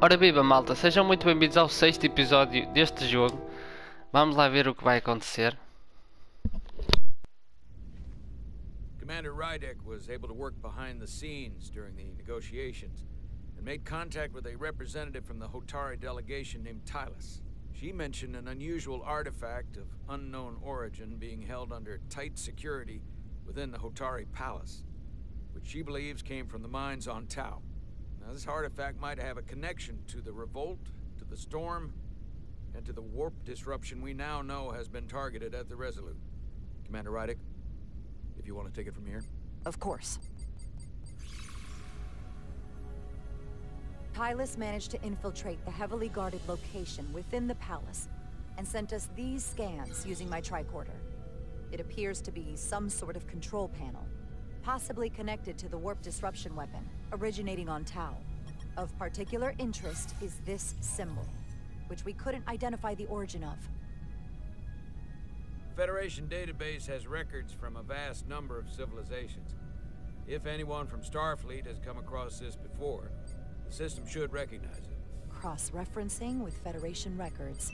Ora viva malta, sejam muito bem-vindos ao sexto episódio deste jogo. Vamos lá ver o que vai acontecer. Commander Rydek was able to work behind the scenes during the negotiations and made contact with a representative from the Hotari delegation named Tylus. She mentioned an unusual artifact of unknown origin being held under tight security within the Hotari Palace, which she believes came from the mines on Tau. Now, this artifact might have a connection to the revolt, to the storm, and to the warp disruption we now know has been targeted at the Resolute. Commander Rydek, if you want to take it from here. Of course. Tylus managed to infiltrate the heavily guarded location within the palace and sent us these scans using my tricorder. It appears to be some sort of control panel, possibly connected to the warp disruption weapon, originating on Tau. Of particular interest is this symbol, which we couldn't identify the origin of. Federation database has records from a vast number of civilizations. If anyone from Starfleet has come across this before, the system should recognize it. Cross-referencing with Federation records.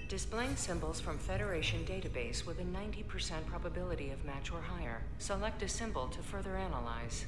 Displaying symbols from Federation database with a 90% probability of match or higher. Select a symbol to further analyze.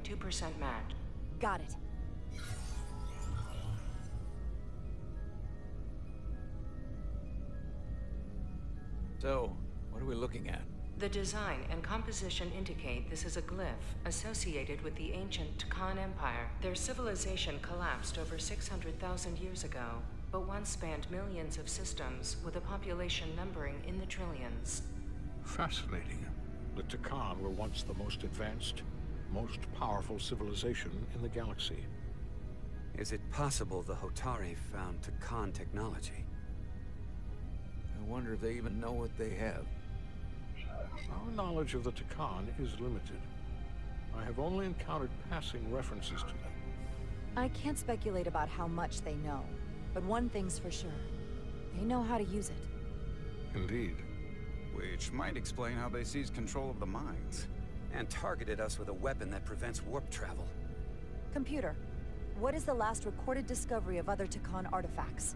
.2% match. Got it. So, what are we looking at? The design and composition indicate this is a glyph associated with the ancient Tkon Empire. Their civilization collapsed over 600,000 years ago, but once spanned millions of systems with a population numbering in the trillions. Fascinating. The Tkon were once the most advanced, most powerful civilization in the galaxy. Is it possible the Hotari found Tkon technology? I wonder if they even know what they have. Our knowledge of the Tkon is limited. I have only encountered passing references to them. I can't speculate about how much they know, but one thing's for sure. They know how to use it. Indeed. Which might explain how they seized control of the mines. And targeted us with a weapon that prevents warp travel. Computer, what is the last recorded discovery of other Tkon artifacts?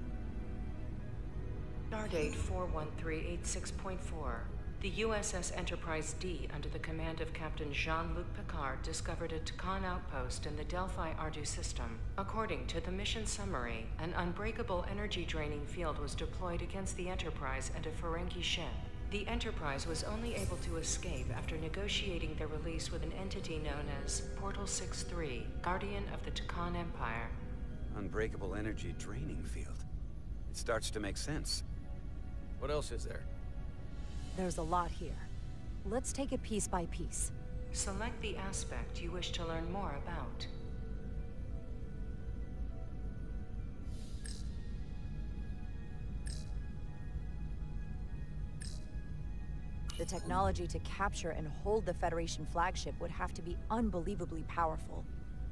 Stardate 41386.4. The USS Enterprise D, under the command of Captain Jean-Luc Picard, discovered a Tkon outpost in the Delphi Ardu system. According to the mission summary, an unbreakable energy-draining field was deployed against the Enterprise and a Ferengi ship. The Enterprise was only able to escape after negotiating their release with an entity known as Portal 6-3, Guardian of the Tkon Empire. Unbreakable energy draining field. It starts to make sense. What else is there? There's a lot here. Let's take it piece by piece. Select the aspect you wish to learn more about. The technology to capture and hold the Federation flagship would have to be unbelievably powerful.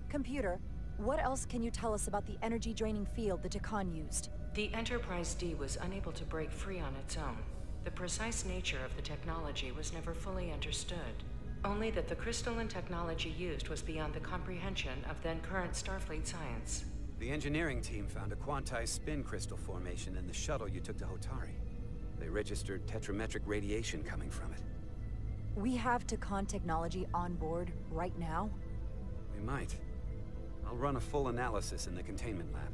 Computer, what else can you tell us about the energy-draining field the Tkon used? The Enterprise D was unable to break free on its own. The precise nature of the technology was never fully understood. Only that the crystalline technology used was beyond the comprehension of then-current Starfleet science. The engineering team found a quantized spin crystal formation in the shuttle you took to Hotari. They registered tetrametric radiation coming from it. We have Takan technology on board right now? We might. I'll run a full analysis in the containment lab.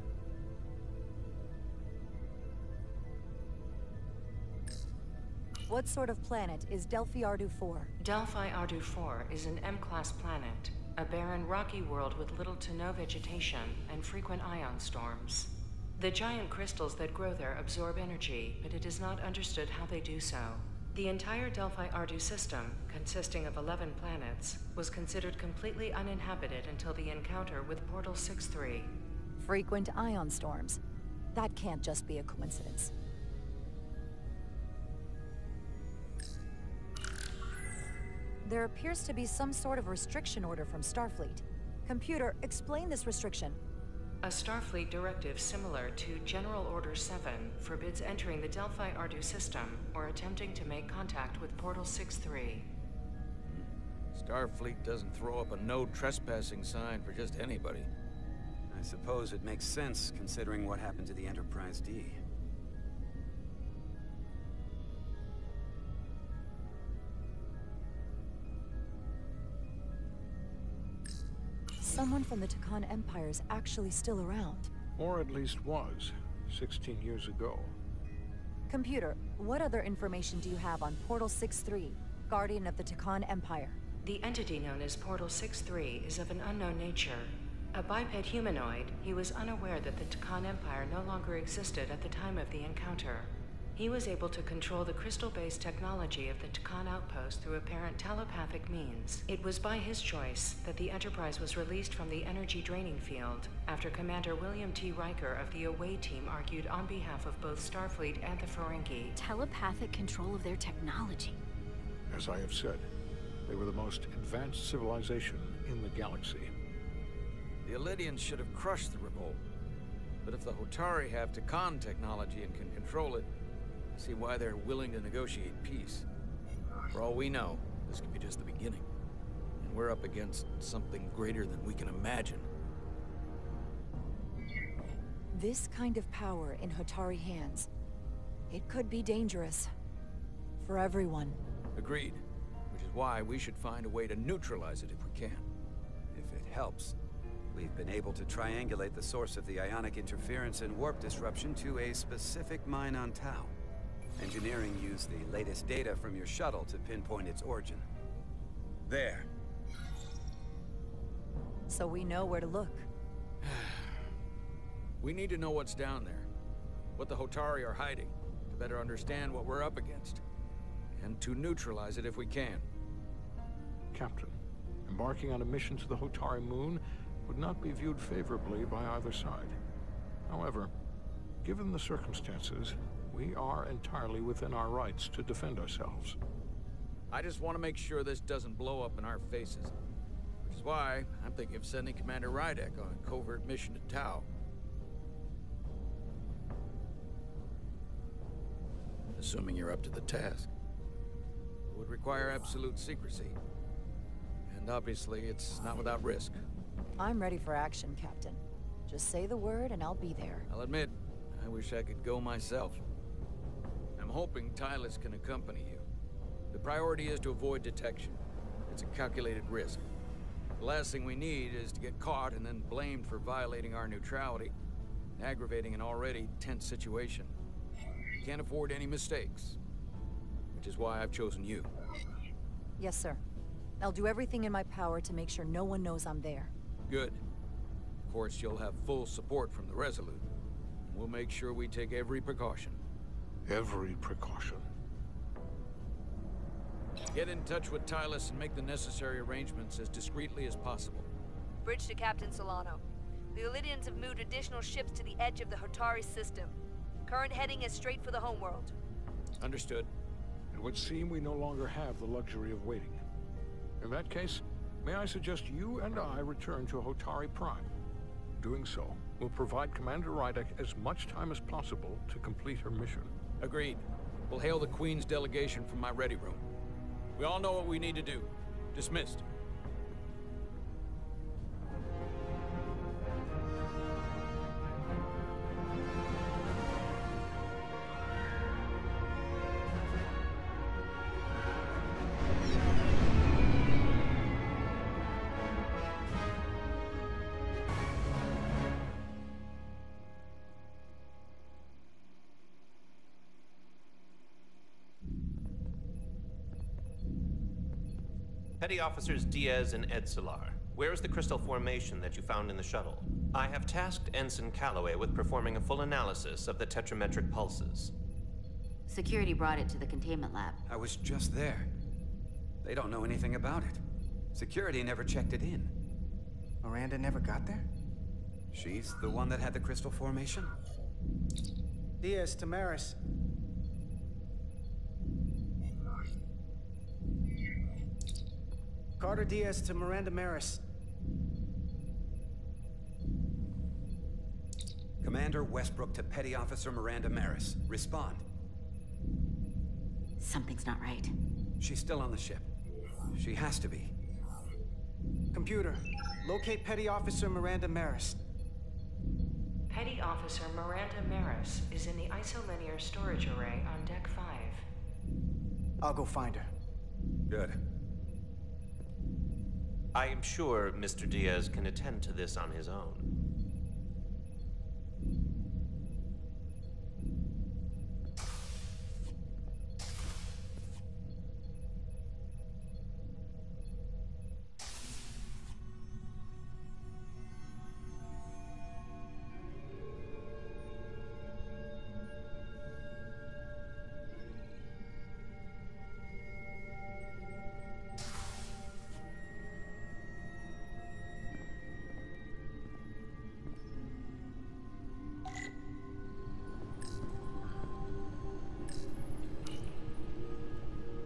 What sort of planet is Delphi Ardu 4? Delphi Ardu 4 is an M-class planet, a barren rocky world with little to no vegetation and frequent ion storms. The giant crystals that grow there absorb energy, but it is not understood how they do so. The entire Delphi Ardu system, consisting of 11 planets, was considered completely uninhabited until the encounter with Portal 6-3. Frequent ion storms. That can't just be a coincidence. There appears to be some sort of restriction order from Starfleet. Computer, explain this restriction. A Starfleet directive similar to General Order 7 forbids entering the Delphi Ardu system or attempting to make contact with Portal 6-3. Starfleet doesn't throw up a no trespassing sign for just anybody. I suppose it makes sense considering what happened to the Enterprise D. Someone from the Takan Empire is actually still around. Or at least was, 16 years ago. Computer, what other information do you have on Portal 6-3, Guardian of the Takan Empire? The entity known as Portal 6-3 is of an unknown nature. A biped humanoid, he was unaware that the Takan Empire no longer existed at the time of the encounter. He was able to control the crystal-based technology of the Takan outpost through apparent telepathic means. It was by his choice that the Enterprise was released from the energy draining field after Commander William T. Riker of the Away team argued on behalf of both Starfleet and the Ferengi. Telepathic control of their technology. As I have said, they were the most advanced civilization in the galaxy. The Elydians should have crushed the revolt. But if the Hotari have Takan technology and can control it, see why they're willing to negotiate peace. For all we know, this could be just the beginning. And we're up against something greater than we can imagine. This kind of power in Hotari hands, it could be dangerous. For everyone. Agreed. Which is why we should find a way to neutralize it if we can. If it helps, we've been able to triangulate the source of the ionic interference and warp disruption to a specific mine on Tau. Engineering used the latest data from your shuttle to pinpoint its origin. There. So we know where to look. We need to know what's down there. What the Hotari are hiding, to better understand what we're up against. And to neutralize it if we can. Captain, embarking on a mission to the Hotari moon would not be viewed favorably by either side. However, given the circumstances, we are entirely within our rights to defend ourselves. I just want to make sure this doesn't blow up in our faces. Which is why I'm thinking of sending Commander Rydek on a covert mission to Tau. Assuming you're up to the task. It would require absolute secrecy. And obviously, it's not without risk. I'm ready for action, Captain. Just say the word and I'll be there. I'll admit, I wish I could go myself. I'm hoping Tylus can accompany you. The priority is to avoid detection. It's a calculated risk. The last thing we need is to get caught and then blamed for violating our neutrality, aggravating an already tense situation. Can't afford any mistakes. Which is why I've chosen you. Yes, sir. I'll do everything in my power to make sure no one knows I'm there. Good. Of course, you'll have full support from the Resolute. We'll make sure we take every precaution. Every precaution. Get in touch with Tylus and make the necessary arrangements as discreetly as possible. Bridge to Captain Solano. The Elydians have moved additional ships to the edge of the Hotari system. Current heading is straight for the homeworld. Understood. It would seem we no longer have the luxury of waiting. In that case, may I suggest you and I return to Hotari Prime? Doing so will provide Commander Rydek as much time as possible to complete her mission. Agreed. We'll hail the Queen's delegation from my ready room. We all know what we need to do. Dismissed. Petty Officers Diaz and Edsolar, where is the crystal formation that you found in the shuttle? I have tasked Ensign Calloway with performing a full analysis of the tetrametric pulses. Security brought it to the containment lab. I was just there. They don't know anything about it. Security never checked it in. Miranda never got there? She's the one that had the crystal formation? Diaz, Tamaris. Carter Diaz to Miranda Maris. Commander Westbrook to Petty Officer Miranda Maris. Respond. Something's not right. She's still on the ship. She has to be. Computer, locate Petty Officer Miranda Maris. Petty Officer Miranda Maris is in the isolinear storage array on Deck 5. I'll go find her. Good. I am sure Mr. Diaz can attend to this on his own.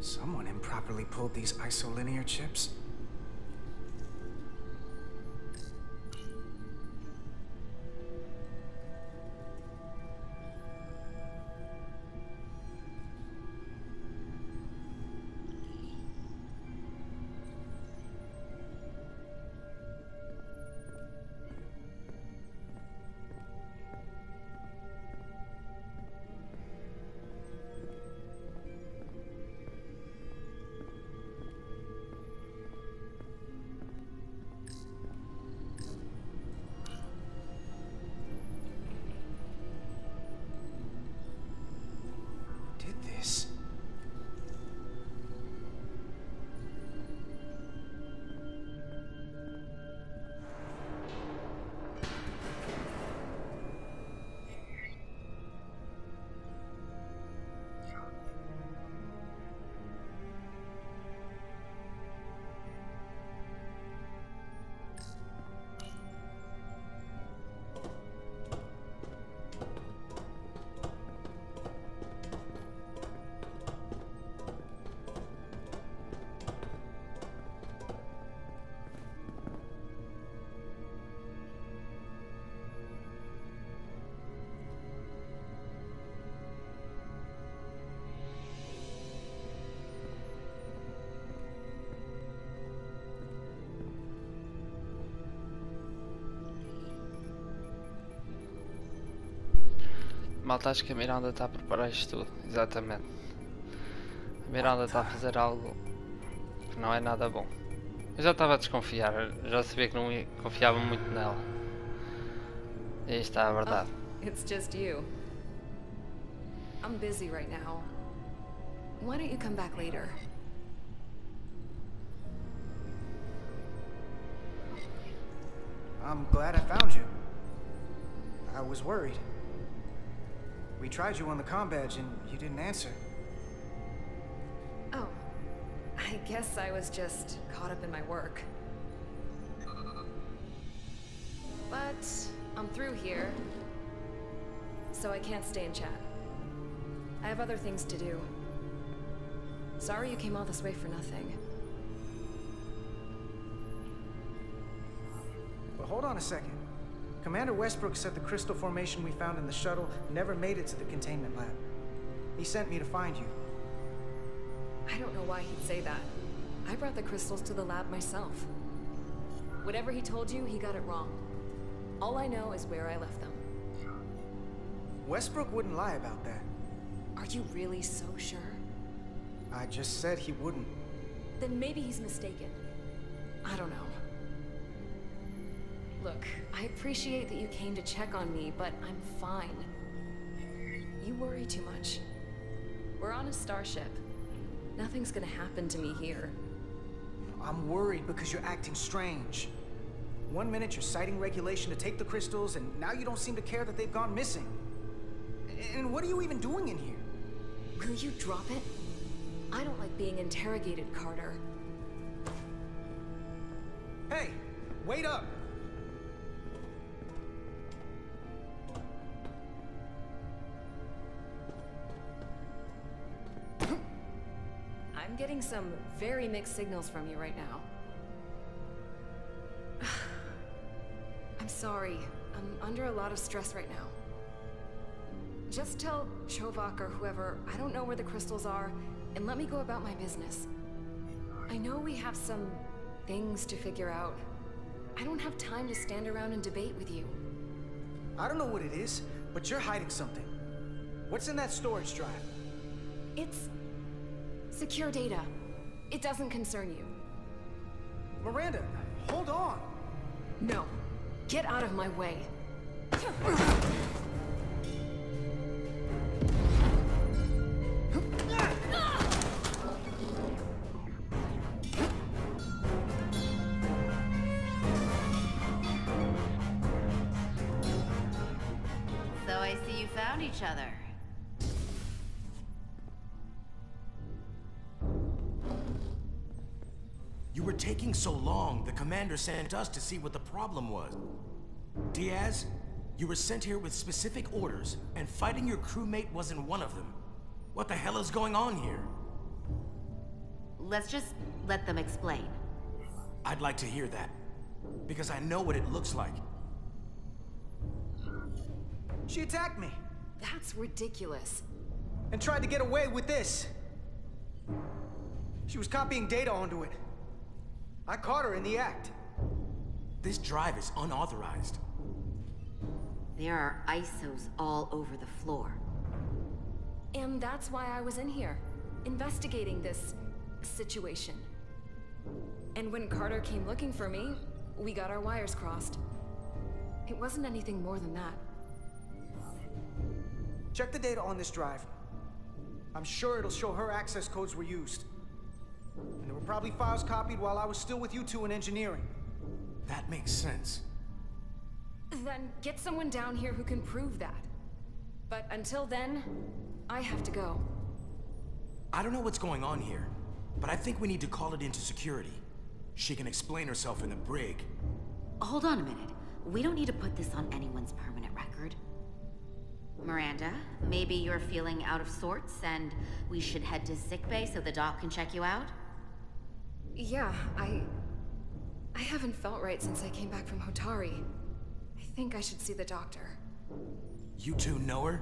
Someone improperly pulled these isolinear chips. Malta, acho que a Miranda está a preparar isto tudo, exatamente. A Miranda está a fazer algo que não é nada bom. Eu já estava a desconfiar, já sabia que não confiava muito nela. E aí está a verdade. Oh, it's just you. I'm busy right now. Why don't you come back later? I'm glad I found you. I was worried. We tried you on the comm badge and you didn't answer. Oh, I guess I was just caught up in my work. But I'm through here, so I can't stay and chat. I have other things to do. Sorry you came all this way for nothing. But hold on a second. Commander Westbrook said the crystal formation we found in the shuttle never made it to the containment lab. He sent me to find you. I don't know why he'd say that. I brought the crystals to the lab myself. Whatever he told you, he got it wrong. All I know is where I left them. Westbrook wouldn't lie about that. Are you really so sure? I just said he wouldn't. Then maybe he's mistaken. I don't know. Look, I appreciate that you came to check on me, but I'm fine. You worry too much. We're on a starship. Nothing's gonna happen to me here. I'm worried because you're acting strange. One minute you're citing regulation to take the crystals, and now you don't seem to care that they've gone missing. And what are you even doing in here? Will you drop it? I don't like being interrogated, Carter. Hey, wait up! I'm getting some very mixed signals from you right now. I'm sorry. I'm under a lot of stress right now. Just tell Chovak or whoever I don't know where the crystals are, and let me go about my business. I know we have some things to figure out. I don't have time to stand around and debate with you. I don't know what it is, but you're hiding something. What's in that storage drive? It's secure data. It doesn't concern you. Miranda, hold on! No. Get out of my way. So I see you found each other. You were taking so long, the commander sent us to see what the problem was. Diaz, you were sent here with specific orders, and fighting your crewmate wasn't one of them. What the hell is going on here? Let's just let them explain. I'd like to hear that, because I know what it looks like. She attacked me. That's ridiculous. And tried to get away with this. She was copying data onto it. I caught her in the act. This drive is unauthorized. There are ISOs all over the floor. And that's why I was in here, investigating this situation. And when Carter came looking for me, we got our wires crossed. It wasn't anything more than that. Check the data on this drive. I'm sure it'll show her access codes were used. And there were probably files copied while I was still with you two in engineering. That makes sense. Then get someone down here who can prove that. But until then, I have to go. I don't know what's going on here, but I think we need to call it into security. She can explain herself in the brig. Hold on a minute. We don't need to put this on anyone's permanent record. Miranda, maybe you're feeling out of sorts and we should head to sickbay so the doc can check you out? Yeah, I haven't felt right since I came back from Hotari. I think I should see the doctor. You two know her?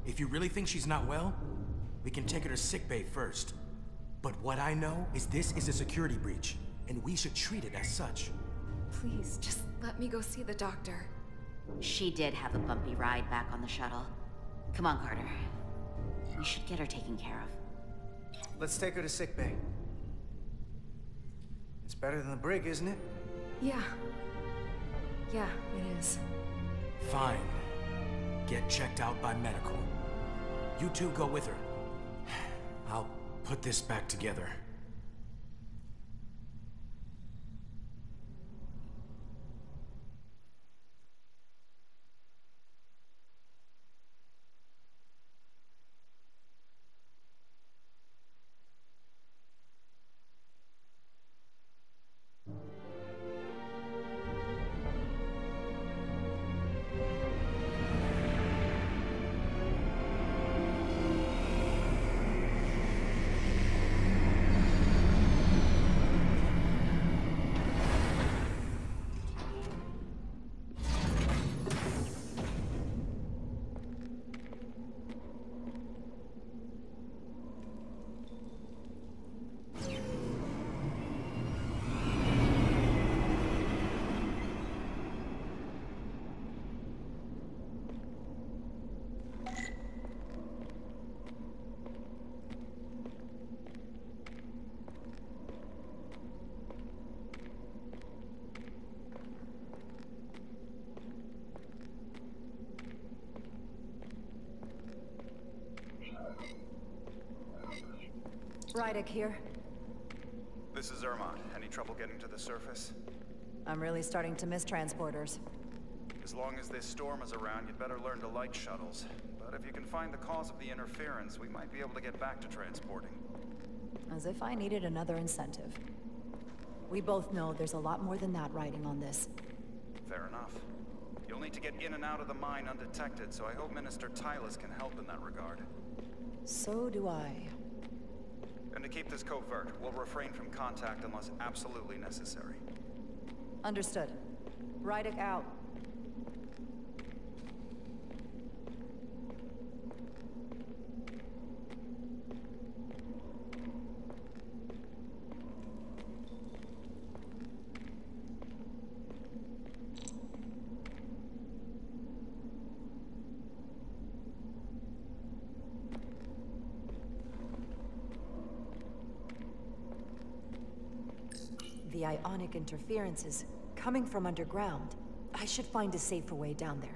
If you really think she's not well, we can take her to sickbay first. But what I know is this is a security breach, and we should treat it as such. Please, just let me go see the doctor. She did have a bumpy ride back on the shuttle. Come on, Carter. We should get her taken care of. Let's take her to sickbay. It's better than the brig, isn't it? Yeah. Yeah, it is. Fine. Get checked out by medical. You two go with her. I'll put this back together. Rydick here. This is Ermont. Any trouble getting to the surface? I'm really starting to miss transporters. As long as this storm is around, you'd better learn to like shuttles. But if you can find the cause of the interference, we might be able to get back to transporting. As if I needed another incentive. We both know there's a lot more than that riding on this. Fair enough. You'll need to get in and out of the mine undetected, so I hope Minister Tylus can help in that regard. So do I. And to keep this covert, we'll refrain from contact unless absolutely necessary. Understood. Rydick out. The ionic interference is coming from underground. I should find a safer way down there.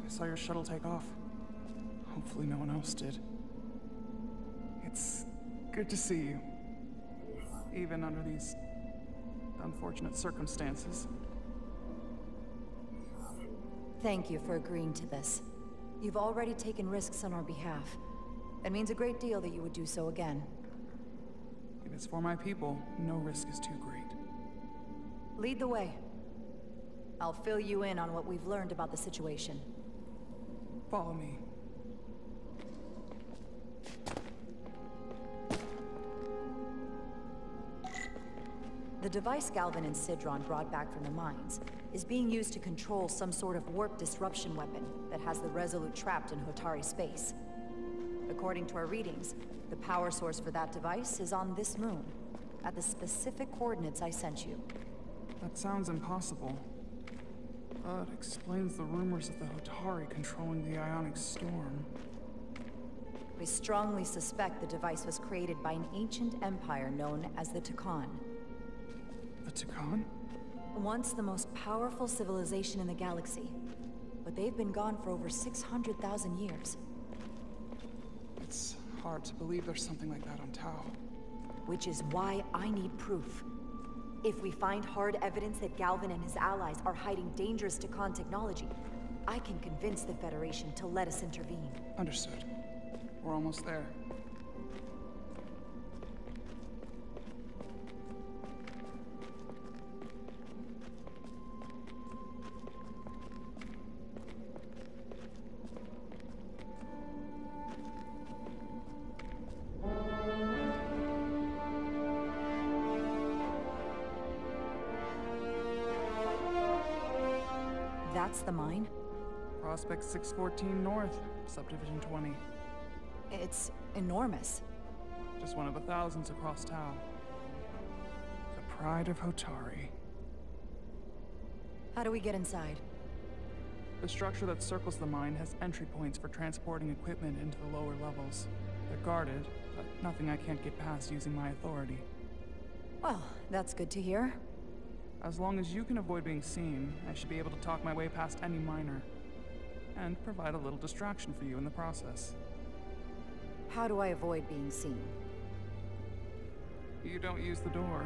I saw your shuttle take off. Hopefully no one else did. It's good to see you. Even under these unfortunate circumstances. Thank you for agreeing to this. You've already taken risks on our behalf. It means a great deal that you would do so again. If it's for my people, no risk is too great. Lead the way. I'll fill you in on what we've learned about the situation. Follow me. The device Galvin and Sidron brought back from the mines is being used to control some sort of warp disruption weapon that has the Resolute trapped in Hotari space. According to our readings, the power source for that device is on this moon, at the specific coordinates I sent you. That sounds impossible. That explains the rumors of the Hotari controlling the ionic storm. We strongly suspect the device was created by an ancient empire known as the Tukan. The Tukan? Once the most powerful civilization in the galaxy, but they've been gone for over 600,000 years. It's hard to believe there's something like that on Tau. Which is why I need proof. If we find hard evidence that Galvin and his allies are hiding dangerous Tukan technology, I can convince the Federation to let us intervene. Understood. We're almost there. That's the mine? Prospect 614 North, Subdivision 20. It's enormous. Just one of the thousands across Tau. The pride of Hotari. How do we get inside? The structure that circles the mine has entry points for transporting equipment into the lower levels. They're guarded, but nothing I can't get past using my authority. Well, that's good to hear. As long as you can avoid being seen, I should be able to talk my way past any miner. And provide a little distraction for you in the process. How do I avoid being seen? You don't use the door.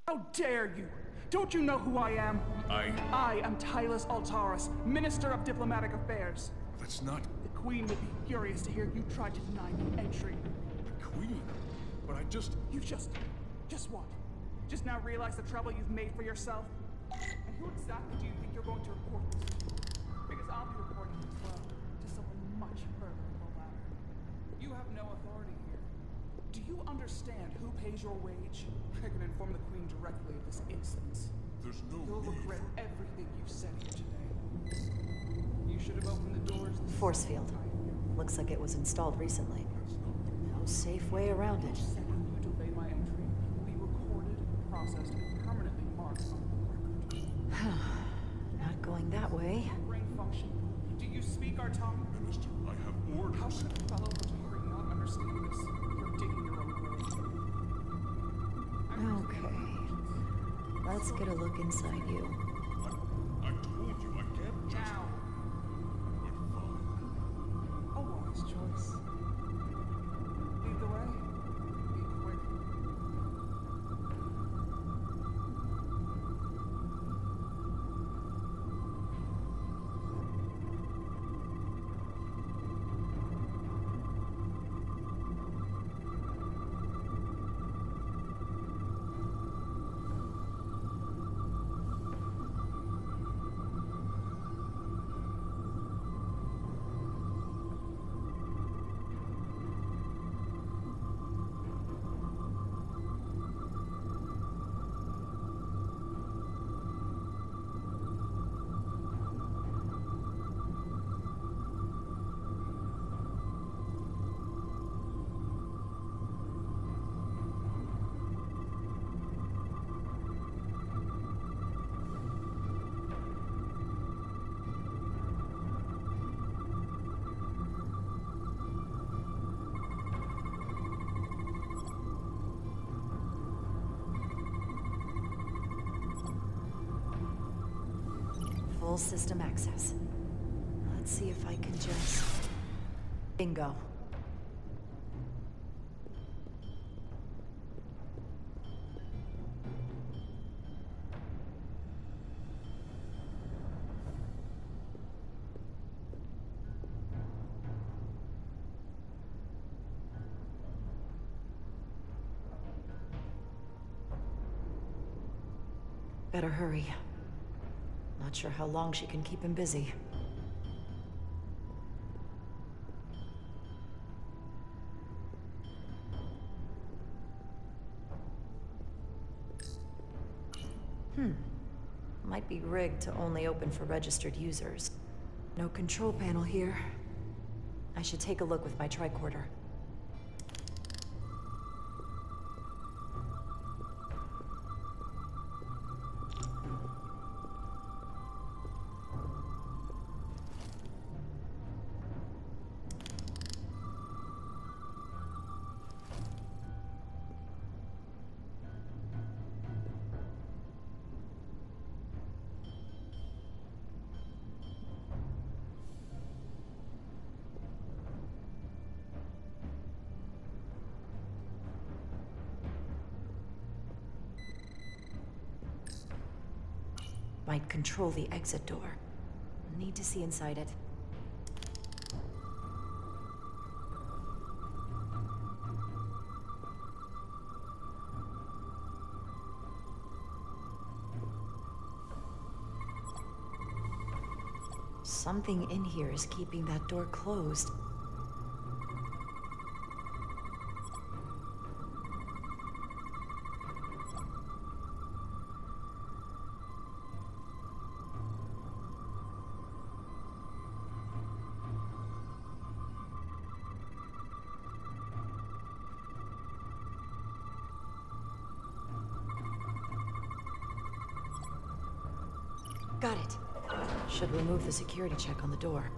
How dare you! Don't you know who I am? I am Tylus Altaris, Minister of Diplomatic Affairs. That's not... The Queen would be furious to hear you tried to deny me entry. The Queen? But I just... You just what? Just now realize the trouble you've made for yourself? And who exactly do you think you're going to report this to? Because I'll be reporting as well, to someone much further in the ladder. You have no authority here. Do you understand who pays your wage? I can inform the Queen directly of this instance. There's no You'll regret everything you've said here today. You should have opened the doors. Force field. Looks like it was installed recently. No safe way around it. You to obey my entry will be recorded, processed, and permanently marked on the record. Not going that way. Brain function. Do you speak our tongue? Minister, I have orders. How can a fellow Hotari not understand this? You're digging your own grave. Okay. Let's get a look inside you. I told you I can't just... Now. But fine. A wise choice. Lead the way. Be quick. Full system access. Let's see if I can just... Bingo. Better hurry. Not sure how long she can keep him busy. Might be rigged to only open for registered users. No control panel here. I should take a look with my tricorder. Might control the exit door. Need to see inside it. Something in here is keeping that door closed. Got it. Should remove the security check on the door.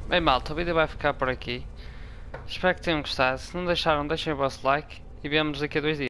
Bem malta, o vídeo vai ficar por aqui. Espero que tenham gostado. Se não deixaram, deixem o vosso like e vemo-nos daqui a 2 dias.